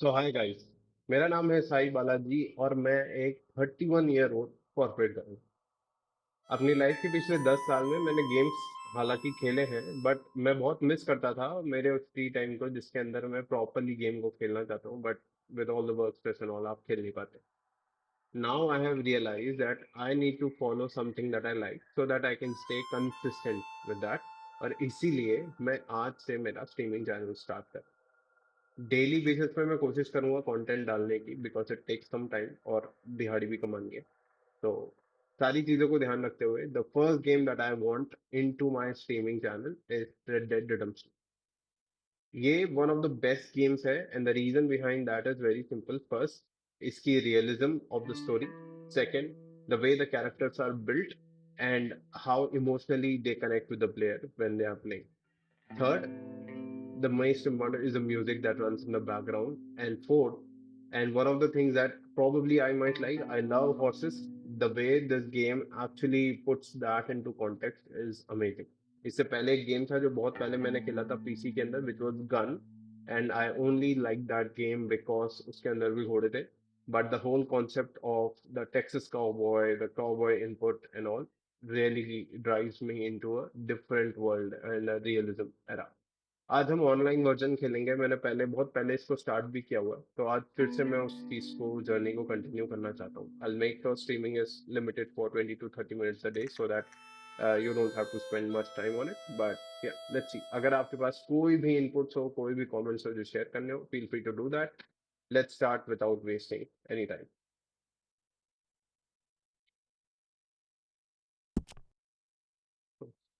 सो hi guys. मेरा नाम है साई बालाजी और मैं एक 31 ईयर ओल्ड कॉर्पोरेट गर्ल हूँ। अपनी लाइफ के पिछले 10 साल में मैंने गेम्स हालांकि खेले हैं, बट मैं बहुत मिस करता था मेरे उस फ्री टाइम को जिसके अंदर मैं प्रॉपरली गेम को खेलना चाहता हूँ, but with all the work stress and all आप खेल नहीं पाते। Now I have realize that I need to follow something that I like so that I can stay consistent with that. और इसीलिए मैं आज से मेरा स्ट्रीमिंग चैनल स्टार्ट कर डेली बेसिस पे मैं कोशिश करूंगा कंटेंट डालने की, because it takes some time और दिहाड़ी भी कमानी है। तो सारी चीजों को ध्यान रखते हुए the first game that I want into my streaming channel is Red Dead Redemption. ये one of the best games है and the reason behind that is very simple. First, इसकी realism of the story. Second, the way the characters are built and how emotionally they connect with the player when they are playing. Third, the most important is the music that runs in the background. And fourth, and one of the things that probably I might like, I love horses. The way this game actually puts that into context is amazing. इससे पहले एक game था जो बहुत पहले मैंने खेला था पीसी के अंदर, which was gun, and I only like that game because उसके अंदर भी घोड़े थे। But the whole concept of the Texas cowboy, the cowboy input and all, really drives me into a different world and a realism era. आज हम online version खेलेंगे। मैंने पहले बहुत पहले इसको स्टार्ट भी किया हुआ है, तो आज फिर से मैं उस चीज को जर्नी को कंटिन्यू करना चाहता हूँ। I make sure streaming is limited for 20 to 30 minutes a day so that you don't have to spend much time on it. But yeah let's see, अगर आपके पास कोई भी इनपुट्स हो, कोई भी कमेंट्स हो जो शेयर करने हो, feel free to do that. Let's start without wasting any time.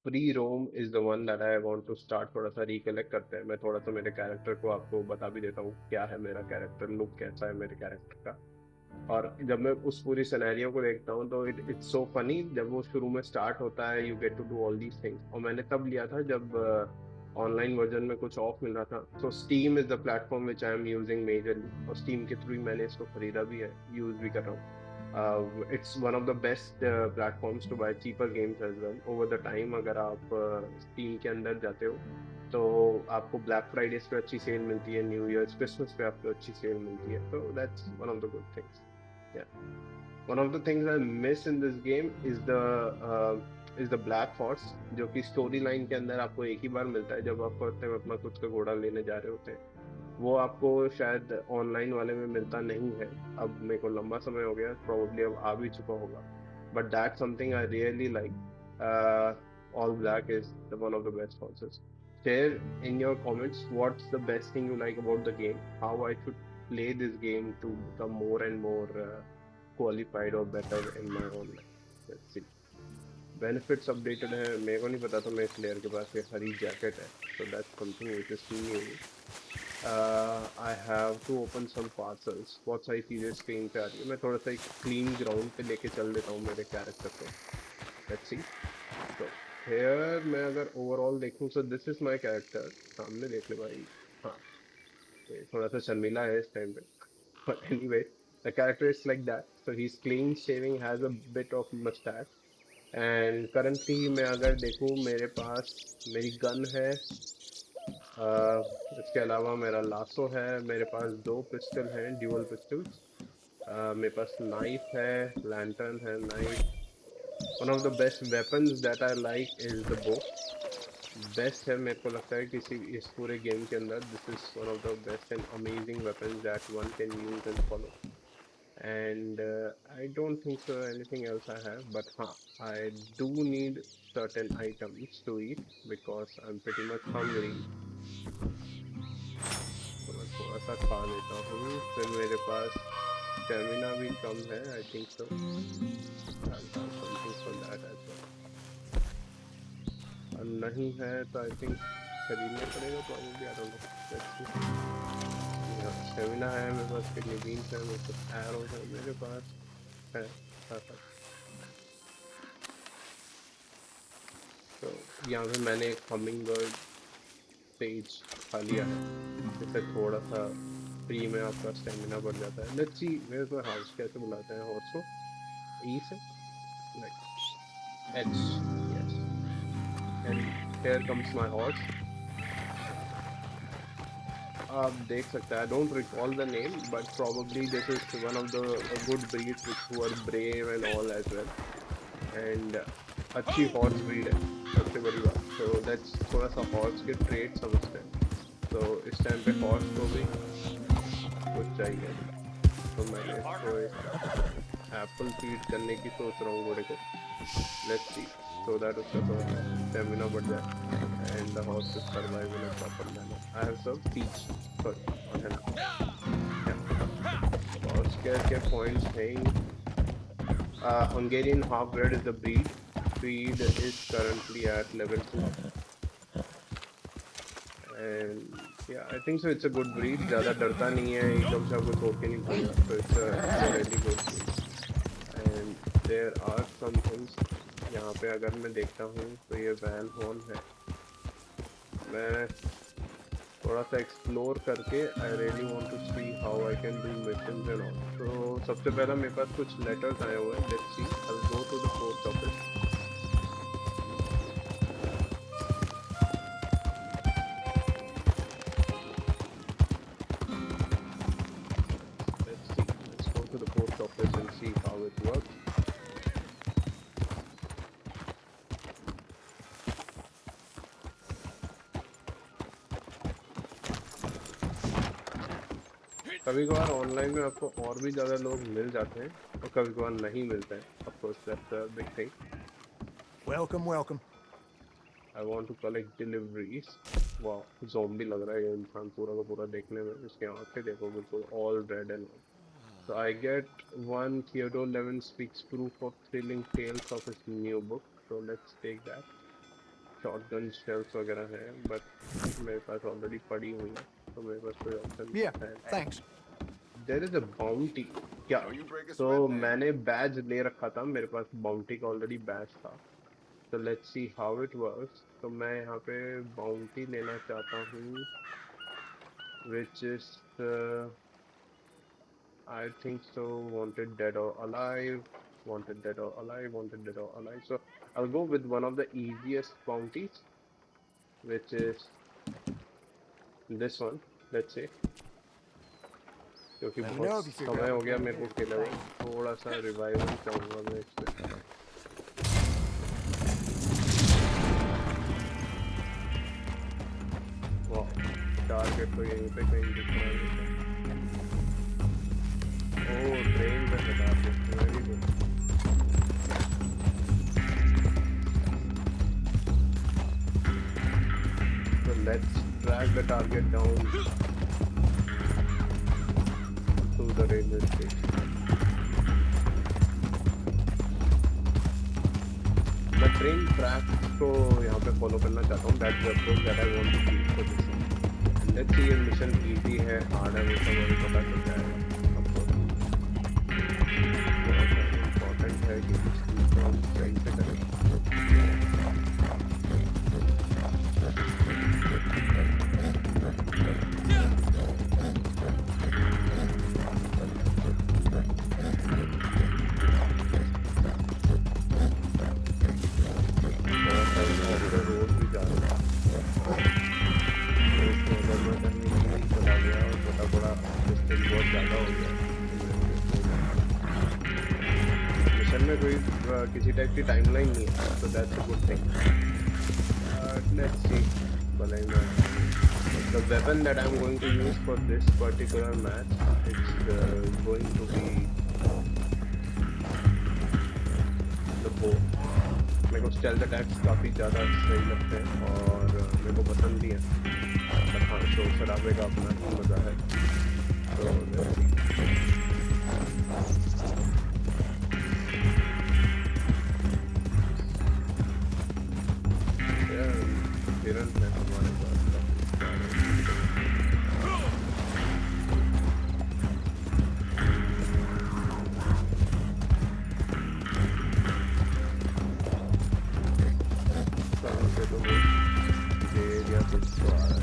Free roam is the one that I want to start. थोड़ा सा रिकलेक्ट करते हैं, मैं थोड़ा सा मेरे कैरेक्टर को आपको बता भी देता हूँ क्या है मेरा कैरेक्टर, लुक कैसा है मेरे कैरेक्टर का। और जब मैं उस पूरी सिनेरियो को देखता हूँ तो इट्स सो फनी। जब वो शुरू में स्टार्ट होता है, you get to do all these things, और मैंने तब लिया था जब ऑनलाइन वर्जन में कुछ ऑफ मिल रहा था। So Steam is the platform which I am using majorly, और स्टीम के थ्रू मैंने इसको खरीदा भी है, यूज भी कर रहा हूँ। It's one of the best platforms to buy cheaper games as well over the time। अगर आप Steam के अंदर जाते हो तो आपको ब्लैक फ्राइडे पे अच्छी सेल मिलती है, न्यू ईयर्स क्रिसमस पे आपको अच्छी सेल मिलती है, तो that's one of the good things. या one of the things I miss in this game is the black horse, जो कि स्टोरी लाइन के अंदर आपको एक ही बार मिलता है जब आप फर्स्ट टाइम अपना खुद का घोड़ा लेने जा रहे होते हैं। वो आपको शायद ऑनलाइन वाले में मिलता नहीं है। अब मेरे को लंबा समय हो गया, प्रोबेबली अब आ भी चुका होगा, but that something I really like. All black is the one of the best sponsors. Share in your comments what's the best thing you like about the game, how I should play this game to become more and more qualified or better in my own life. Let's see. Benefits updated है, मेरे को नहीं पता था मेरे player के पास ये हरी जैकेट है, so that's something which is new. I have to open some parcels. बहुत सारी चीजें स्क्रीन पे आ रही है, मैं थोड़ा सा एक क्लीन ग्राउंड पे लेके चल देता हूँ मेरे कैरेक्टर को। Let's see. तो हेयर मैं अगर ओवरऑल देखूँ, so this is my character. सामने देख ले भाई। हाँ, ये थोड़ा सा शर्मिला है इस टाइम पे, but anyway the character is like that. So he is clean shaving, has a bit of moustache. And currently मैं अगर देखूँ, मेरे पास मेरी गन है। इसके अलावा मेरा लासो है, मेरे पास दो पिस्टल हैं, ड्यूअल पिस्टल्स। मेरे पास नाइफ है, लैंटर्न है, knife. One of the best weapons that I like is the बो। बेस्ट है मेरे को लगता है किसी इस पूरे गेम के अंदर, this is one of the best and amazing weapons that one can use and follow. And I don't think so anything else I have, but I do need certain items to eat because I'm pretty much hungry। तो मैं थोड़ा सा खा लेता हूँ, फिर मेरे पास stamina भी कम है, I think so I'll have something for that as well। और नहीं है तो आई थिंक खरीदना पड़ेगा probably, I don't know, let's see. हाँ, स्टेमिना है मेरे पास, किडनी बीन्स है मेरे पास, एरोज है मेरे पास, है। हाँ हाँ। तो यहाँ पे मैंने एक हमिंग बर्ड सेज खा लिया है, जिससे थोड़ा सा फ्री में आपका स्टेमिना बढ़ जाता है। Let's see where the house, कैसे बुलाते हैं हॉर्स को, ई से, like H, yes. And here comes my horse. आप देख सकते हैं, I don't recall the name but probably this is one of the good breeds which who are brave and all as well. And अच्छी horse breed है सबसे बड़ी बात। तो लेट्स थोड़ा सा हॉर्स के ट्रेड समझते हैं। तो इस टाइम पे हॉर्स को भी कुछ चाहिए, तो मैंने इसको एक एप्पल फीड करने की सोच रहा हूँ घोड़े को। लेट्स सी, सो दैट उसका थोड़ा सा स्टेमिना बढ़ जाए and the horse is survive in a proper manner. I have serve peach, sorry on horse care के पॉइंट्स हैं। Hungarian half bred is the breed. Speed is currently at level 2. And yeah, I think so. It's a good breed. ज़्यादा डरता नहीं है, एकदम से आपको छोड़ के नहीं भागेगा. So it's a really good breed. And there are some things. यहाँ पे अगर मैं देखता हूँ तो ये वैन हॉर्न है। मैं थोड़ा सा एक्सप्लोर करके I really want to see how I can do missions and all. तो सबसे पहला मेरे पास कुछ लेटर्स आए हुए हैं। Let's see, I will go to the post office. Let's go to the post office and see how it works. कभी कभार ऑनलाइन में आपको और भी ज़्यादा लोग मिल जाते हैं और कभी कभार नहीं मिलते हैं। Of course, that's a big thing. Welcome, welcome. I want to collect deliveries. वाह, zombie लग रहा है ये इंसान पूरा का पूरा देखने में। इसके आंखें देखो बिल्कुल all red and all. So I get one Theodore Levin speaks proof of thrilling tales of his new book. So let's take that. Shotgun shells वगैरह हैं, but मेरे पास ऑलरेडी पड़ी हुई है, तो मेरे पास कोई ऑप्शन Yeah, है। thanks. There is a bounty. क्या? तो मैंने बैज ले रखा था, मेरे पास बाउंटी का ऑलरेडी बैज था। तो let's see how it works. तो मैं यहाँ पे बाउंटी लेना चाहता हूँ, which is I think so, wanted dead or alive, wanted dead or alive, wanted dead or alive. So I'll go with one of the easiest bounties, which is this one, let's say, क्योंकि Let me know बहुत if you figure समय out हो what गया you मेरे को want खेले हुए। to do. थोड़ा सा रिवाइवल चाहूँगा मैं इसमें। वाह, टारगेट तो यहीं पे कहीं दिख रहा है। ओह, ट्रेन पे है target, very good. So let's drag the target down to the railway station. मैं ट्रेन ट्रैक को यहाँ पे फॉलो करना चाहता हूँ। That's the approach that I want to keep for this. Let's see ये मिशन इजी है, हार्ड है, वो सब अभी पता चल जाएगा। ऑफ कोर्स बहुत इम्पोर्टेंट है कि इस चीज़ को हम सही से करें। रोड भी जा रहा है, तो अगर मैं कहीं नहीं चला गया और छोटा बड़ा डिस्टेंस बहुत ज़्यादा हो गया, मिशन में कोई किसी टाइप की टाइमलाइन नहीं है, तो that's a good thing. Let's see, बनाएंगे। The weapon that I'm going to use for this particular match, it's going to be the bow. मेरे को स्टेल्थ अटैक्स काफ़ी ज़्यादा सही लगते हैं और मेरे को पसंद भी है। बट हाँ, शोर शराबे का अपना ही मज़ा है। तो हिरन है हमारे पास एरिया कुछ तो आ रहा है।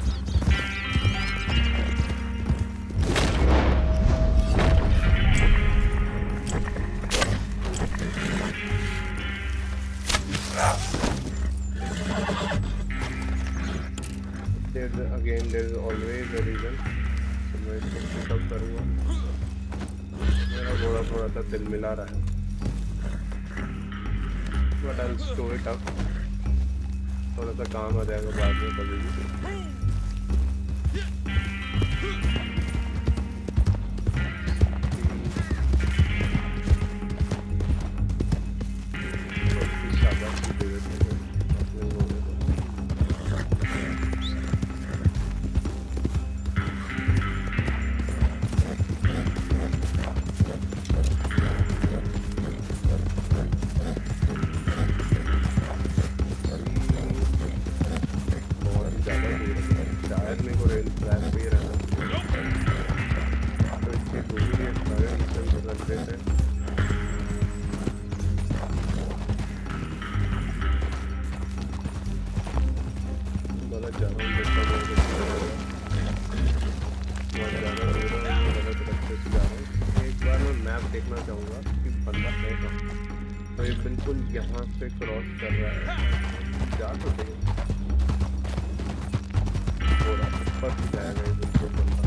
मैं इसको पिकअप करूँगा। मेरा घोड़ा थोड़ा सा दिल मिला रहा है, but I store it up, थोड़ा सा काम आ जाएगा बाद में कभी भी। शाबाशी दे देते हैं अपने घोड़े को। बहुत ही ज़्यादा दूर है, शायद मेरे को रेल ट्रैक पे ही रहना चाहिए, तो इसकी दूरी है सारे मिशन बदल देते हैं। गलत जा रहा हूँ, देखता हूँ बहुत ज़्यादा दूर है, गलत रास्ते से जा रहा हूँ। एक बार मैं मैप देखना चाहूँगा कि बंदा है कहाँ, तो ये बिल्कुल यहाँ से क्रॉस कर रहा है, जा तो सही हो रहा है, फंस जाएगा ये बिल्कुल बंदा।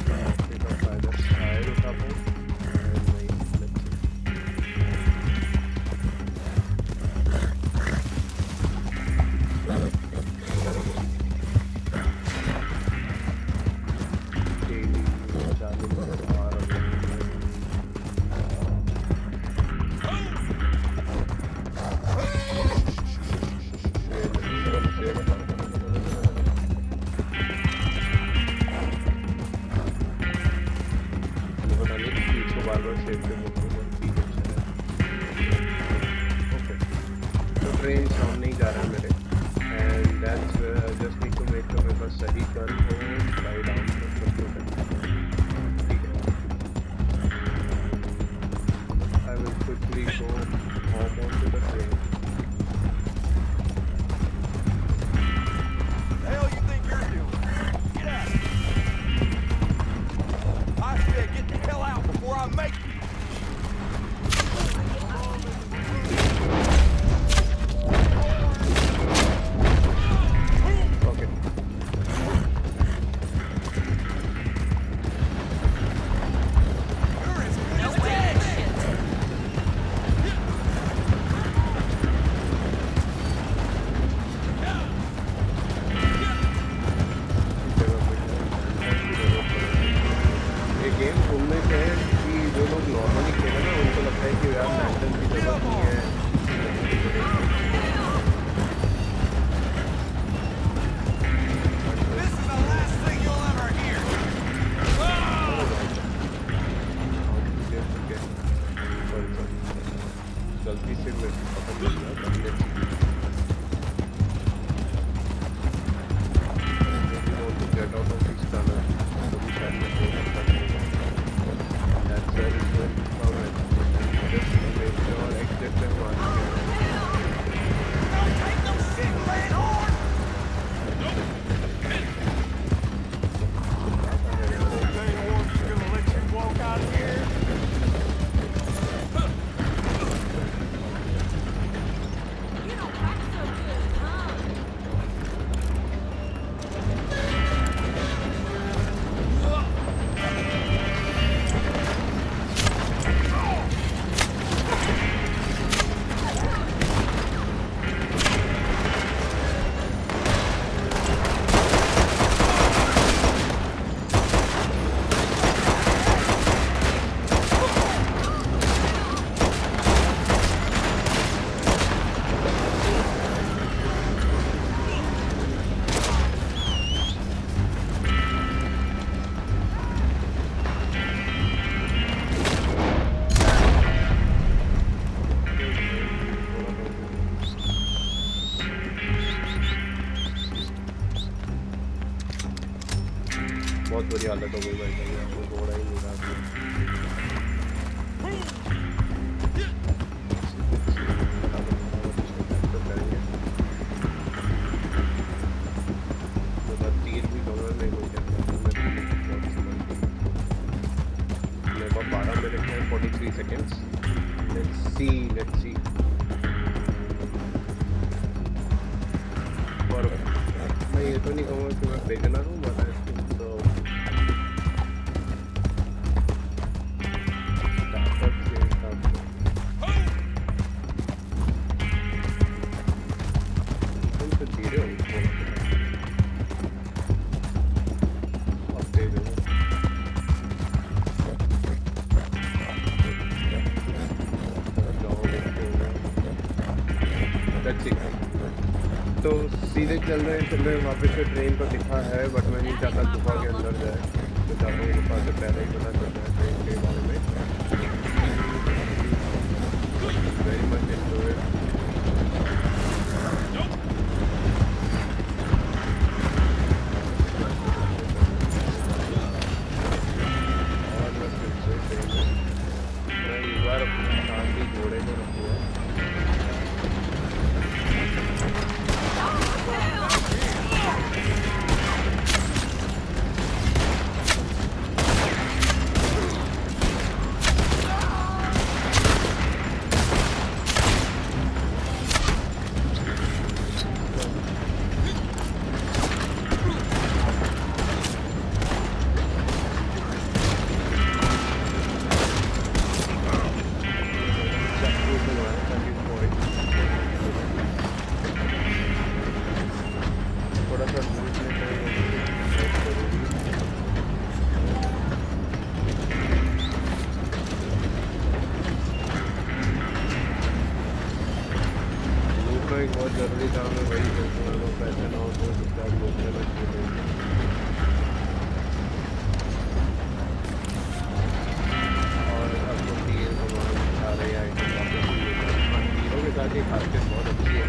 रास्ते का फायदा शायद उठा पाऊँ, नहीं डेली चालू करवा रहा हूँ। पता नहीं इसको बार बार सेव पे बोलूँ, ओके। तो ट्रेन सामने ही जा रहा है मेरे, and that's just need to make sure मेरे पास सही टर्न हो, साइड आउट सब कुछ है, ठीक है। I will quickly go hop on to the train. The hell you think you're doing? Get out! I said get the hell out before I make you! Okay You're as good as dead! ये game घूमने से है कि जो लोग normally खेले ना उनको लगता है कि यार मैंटल की जरूरत नहीं है। This is the last thing you'll ever hear! गलती से मेरे को पता नहीं लगा बंदे get out of this tunnel, तो भी शायद मैं हो सकता हूँ। That's where is going to come and just make sure exit पे हूँ आ गया। Don't take no shit, Langhorn! Langhorn's gonna let you walk out of here? You don't act so good, huh? बहुत बुरी हालत हो गई भाई साहब, यहाँ पे घोड़ा ही नहीं रहा। तो करेंगे तो मैं तीर भी दूंगा, नहीं कोई मेरे पास 12 मिनट है 43 सेकेंड्स। लेट्स सी और भाई ये तो नहीं कहूँगा कि मैं बिगिनर हूँ, बट आई थिंक तो स्टार्टअप के हिसाब से एकदम से धीरे हो अब तेज हो अच्छी। तो सीधे चल रहे हैं, वापस से ट्रेन तो दिखा है, बट मैं नहीं चाहता गुफा के अंदर जाए, तो चाहता हूँ गुफा से पहले ही पता चलता है ट्रेन के बारे में। Very much enjoy. और मैं फिर से ट्रेन में मैं इस बार अपने साथ ही घोड़े को रखूँगा। थोड़ा सा लूट लेते हैं, बहुत जरूरी। लूटना एक बहुत जरूरी काम है, वही करता हूँ। पैसे ना हो तो चुपचाप लूट लेना चाहिए। और अब तो तीर कमान सारे आइटम वापस ही लेते हैं। हाँ, तीरों के साथ ये खासियत बहुत अच्छी है।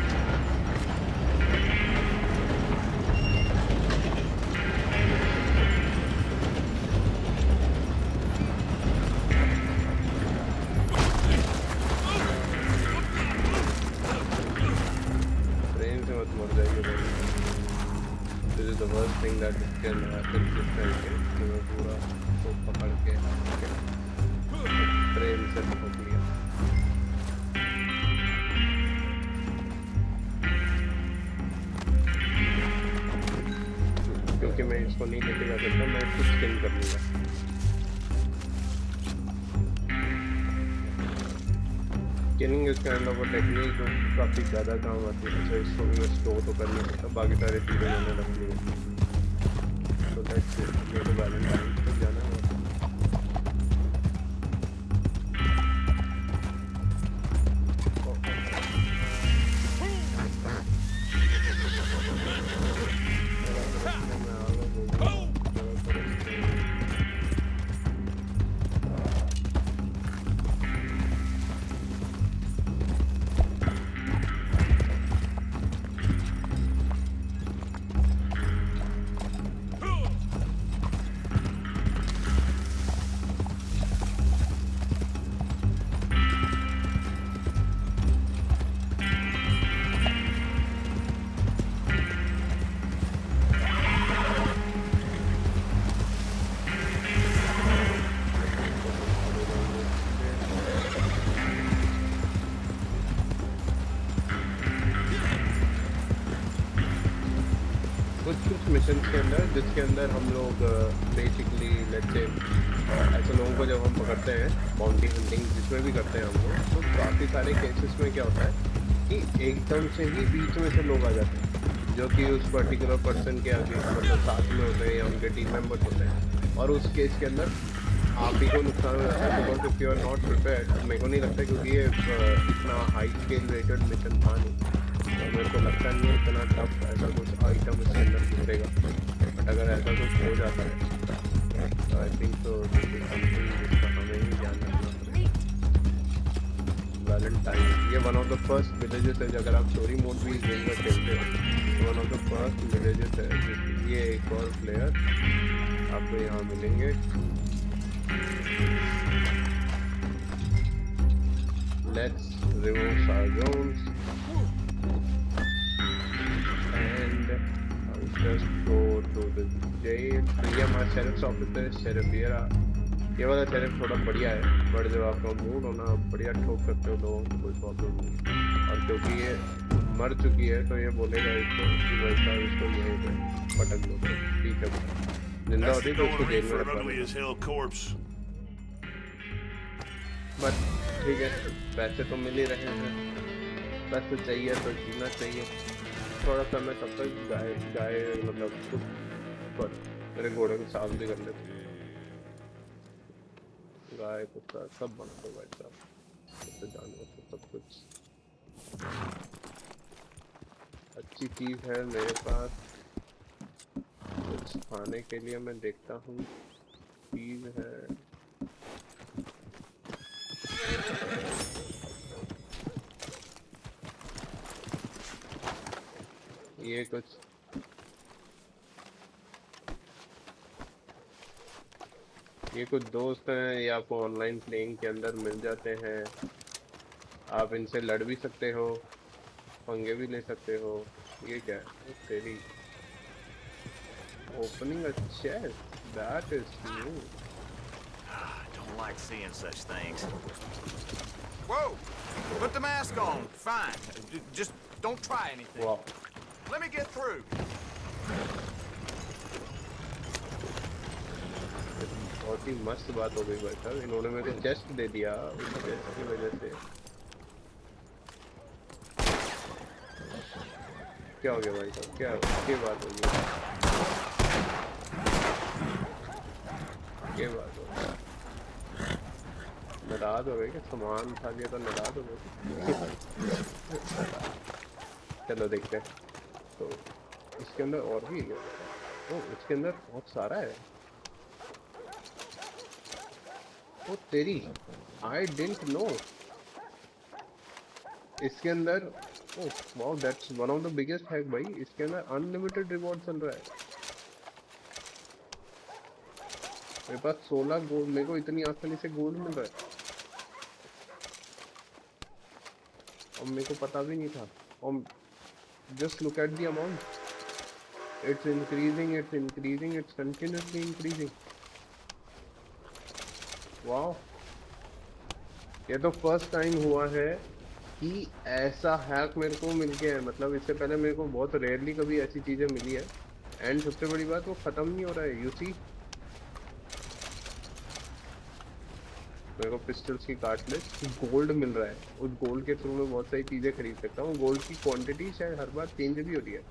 ट्रेन से मत मर जाइए भाई। This is the worst thing that can happen this time के, कि मैं पूरा को पकड़ के हाथ के ट्रेन से पकड़ लिया। क्योंकि मैं इसको नहीं लेके जा सकता, मैं इसको स्किन कर लूँगा। स्किनिंग इस काइंड ऑफ टेक्निक जो काफ़ी ज़्यादा काम आती है। तो इसको भी मैं स्टोर तो कर नहीं सकता, बाकी सारे चीज़ें मैंने रख ली हैं। तो दैट्स इट। मेरे को वैलेंटाइन तक जाना है। कुछ मिशन के अंदर, जिसके अंदर हम लोग बेसिकली लेट्स से ऐसे लोगों को जब हम पकड़ते हैं, बाउंटी हंटिंग जिसमें भी करते हैं हम लोग, तो काफ़ी सारे केसेस में क्या होता है कि एकदम से ही बीच में से लोग आ जाते हैं जो कि उस पर्टिकुलर पर्सन के आगे मतलब साथ में होते हैं या उनके टीम मेंबर्स होते हैं, और उस केस के अंदर आप ही को नुकसान हो जाता है। Because if you are not prepared, मेरे को नहीं लगता क्योंकि ये इतना हाई स्केल रेटेड मिशन था नहीं, तो मेरे को लगता नहीं है इतना टफ ऐसा कुछ आइटम इसके अंदर मिलेगा। बट अगर ऐसा कुछ हो जाता है तो आई थिंक तो समथिंग जिसका हमें ही ध्यान रखना पड़ेगा। वैलेंटाइन ये one of the first villages है, अगर आप स्टोरी मोड भी गेम में खेलते हो तो one of the first villages है। ये एक और प्लेयर आपको यहाँ मिलेंगे। Let's remove our zones and I'll just go to the jail. तो ये हमारा शेरिफ्स ऑफिसर है, शेरिफ ये वाला शेरिफ थोड़ा बढ़िया है, बट जब आपका मूड होना बढ़िया ठोक सकते हो लोगों को, कोई प्रॉब्लम नहीं। और क्योंकि ये मर चुकी है तो ये बोलेगा इसको कि भाई साहब इसको यहीं पे पटक दो। तो ठीक है, जिंदा That's होती the तो going इसको rate जेल में for an रखवा ugly देता। as hell corpse. बट ठीक है, पैसे तो मिल ही रहे हैं, पैसे चाहिए तो जीना चाहिए। थोड़ा सा मैं तब तक गाय गाय मतलब खुद पर मेरे घोड़े को साफ भी कर लेता हूँ। गाय कुत्ता सब बना दो भाई साहब, जैसे जानवर से सब कुछ। अच्छी चीज है मेरे पास, कुछ खाने के लिए मैं देखता हूँ चीज है। ये कुछ दोस्त हैं, ये आपको ऑनलाइन प्लेइंग के अंदर मिल जाते हैं। आप इनसे लड़ भी सकते हो, पंगे भी ले सकते हो। ये क्या है? ओ तेरी, opening a chest, that is new. I don't like seeing such things. Whoa! Put the mask on. Fine. Just don't try anything. वाह, Let me get through. ये तो बहुत ही मस्त बात हो गई भाई साहब, इन्होंने मेरे को चेस्ट दे दिया, उस चेस्ट की वजह से। क्या हो गया भाई साहब, क्या बात हो गई, क्या बात हो गई? नाराज हो गए क्या? सामान उठा लिया तो नाराज हो गए? चलो देखते हैं। तो इसके अंदर और भी है? ओ इसके अंदर बहुत सारा है। ओ तेरी, आई डिडंट नो इसके अंदर। Oh wow, that's one of the biggest hack भाई, इसके अंदर अनलिमिटेड रिवॉर्ड चल रहा है। मेरे पास 16 गोल्ड, मेरे को इतनी आसानी से गोल्ड मिल रहा है और मेरे को पता भी नहीं था। और just look at the amount, it's increasing, it's increasing, it's continuously increasing. वाह, ये तो फर्स्ट टाइम हुआ है कि ऐसा हैक मेरे को मिल गया है। मतलब इससे पहले मेरे को बहुत रेयरली कभी ऐसी चीजें मिली है। एंड सबसे बड़ी बात, वो खत्म नहीं हो रहा है। यू सी, मेरे को पिस्टल्स की कार्टलेज गोल्ड मिल रहा है, उस गोल्ड के थ्रू मैं बहुत सारी चीजें खरीद सकता हूँ। गोल्ड की क्वांटिटी शायद हर बार चेंज भी हो रही है,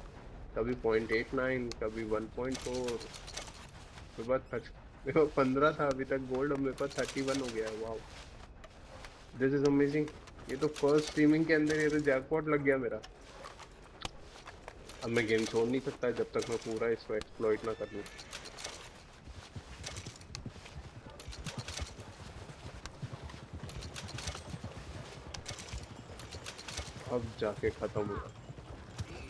कभी 0.89, कभी 1.4, मेरे पास मेरे पास 15 था अभी तक गोल्ड, अब मेरे पास 31 हो गया है। वाह, दिस इज अमेजिंग। ये तो फर्स्ट स्ट्रीमिंग के अंदर ये तो जैकपॉट लग गया मेरा। अब मैं गेम छोड़ नहीं सकता जब तक मैं पूरा इसको एक्सप्लॉइट ना कर लूँ। अब जाके खत्म हुआ।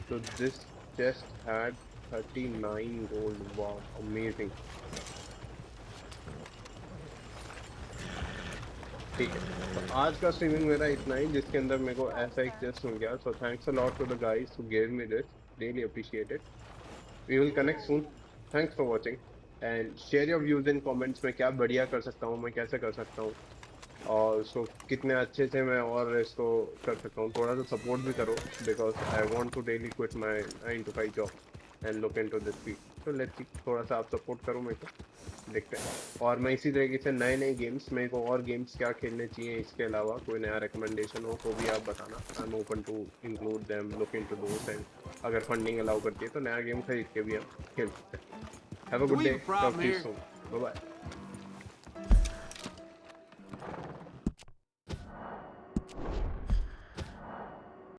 तो दिस चेस्ट हैड 39 गोल्ड। वाह, अमेजिंग। ठीक है, तो आज का स्ट्रीमिंग मेरा इतना ही, जिसके अंदर मेरे को ऐसा एक चेस्ट मिल गया। So thanks a lot to the guys who gave me this, really appreciate it. We will connect soon. Thanks for watching and share your views in comments में, क्या बढ़िया कर सकता हूँ मैं, कैसे कर सकता हूँ, और उसको कितने अच्छे से मैं और इसको कर सकता हूँ। थोड़ा सा सपोर्ट भी करो, because I want to daily quit my 9 to 5 job and look into this field. तो लेट्स सी, थोड़ा सा आप सपोर्ट करो मेरे को, देखते हैं। और मैं इसी तरीके से नए नए गेम्स, मेरे को और गेम्स क्या खेलने चाहिए, इसके अलावा कोई नया रिकमेंडेशन हो तो भी आप बताना। I am open to include them, look into those, and अगर फंडिंग अलाउ करती है तो नया गेम खरीद के भी हम खेल सकते हैं। Have a Do good we day, have a talk problem to you here? Soon, bye bye.